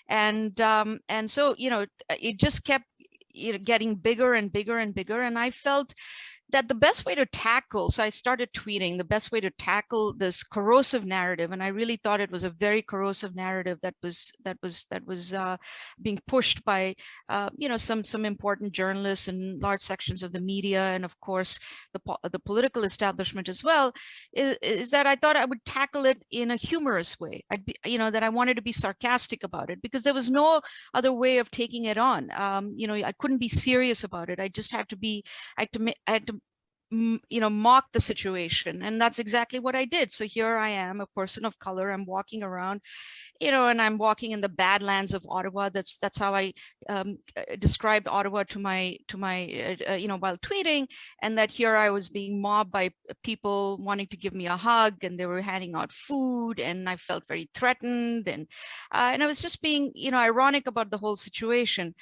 And so, it just kept, getting bigger and bigger and bigger. And I felt that the best way to tackle, so I started tweeting the best way to tackle this corrosive narrative, and I really thought it was a very corrosive narrative that was being pushed by some important journalists and large sections of the media, and of course the political establishment as well. Is that I thought I would tackle it in a humorous way. That I wanted to be sarcastic about it, because there was no other way of taking it on. I couldn't be serious about it. I just had to be I had to mock the situation. And that's exactly what I did. So here I am, a person of color. I'm walking around, and I'm walking in the badlands of Ottawa. That's how I described Ottawa to my while tweeting. And that here I was being mobbed by people wanting to give me a hug, and they were handing out food, and I felt very threatened. And I was just being, ironic about the whole situation.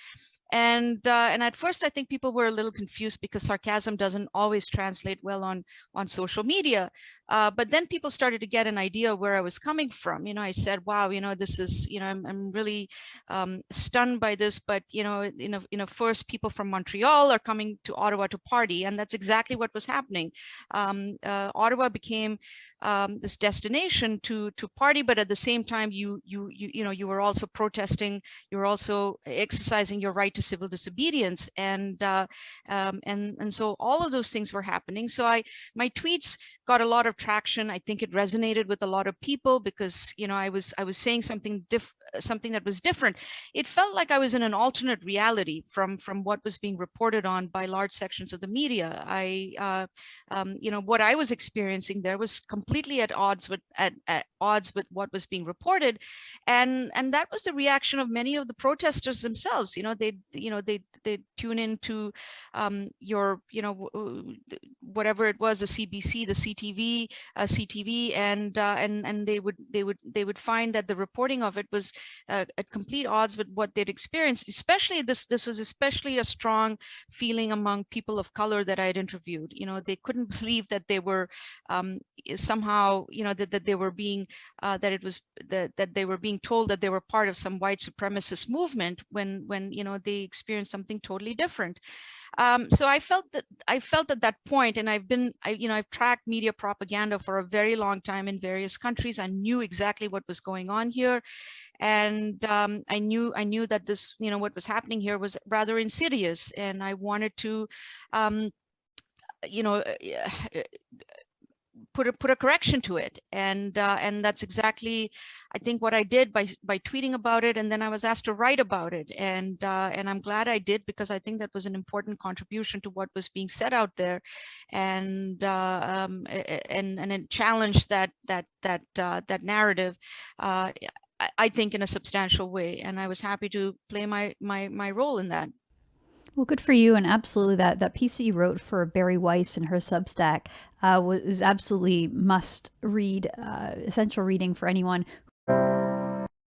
And at first, I think people were a little confused, because sarcasm doesn't always translate well on social media. But then people started to get an idea where I was coming from. I said, "Wow, this is, I'm really stunned by this." But first, people from Montreal are coming to Ottawa to party, and that's exactly what was happening. Ottawa became this destination to party, but at the same time, you were also protesting. You were also exercising your right to civil disobedience, and so all of those things were happening. So my tweets got a lot of traction. I think it resonated with a lot of people, because I was saying something that was different. It felt like I was in an alternate reality from what was being reported on by large sections of the media. What I was experiencing there was completely at odds with what was being reported, and that was the reaction of many of the protesters themselves. They tune into your whatever it was, the CBC, the CTV, and they would find that the reporting of it was at complete odds with what they'd experienced. Especially this was especially a strong feeling among people of color that I had interviewed. They couldn't believe that they were somehow, that they were being that they were being told that they were part of some white supremacist movement, when they experienced something totally different. So I felt at that point, and I've tracked media propaganda for a very long time in various countries. I knew exactly what was going on here, and I knew that this, what was happening here was rather insidious, and I wanted to you know put a correction to it. And that's exactly, I think, what I did by tweeting about it. And then I was asked to write about it, and I'm glad I did, because I think that was an important contribution to what was being said out there. And it challenged that narrative, I think, in a substantial way. And I was happy to play my role in that. Well, good for you, and absolutely that piece that you wrote for Barry Weiss and her Substack was absolutely must read, essential reading for anyone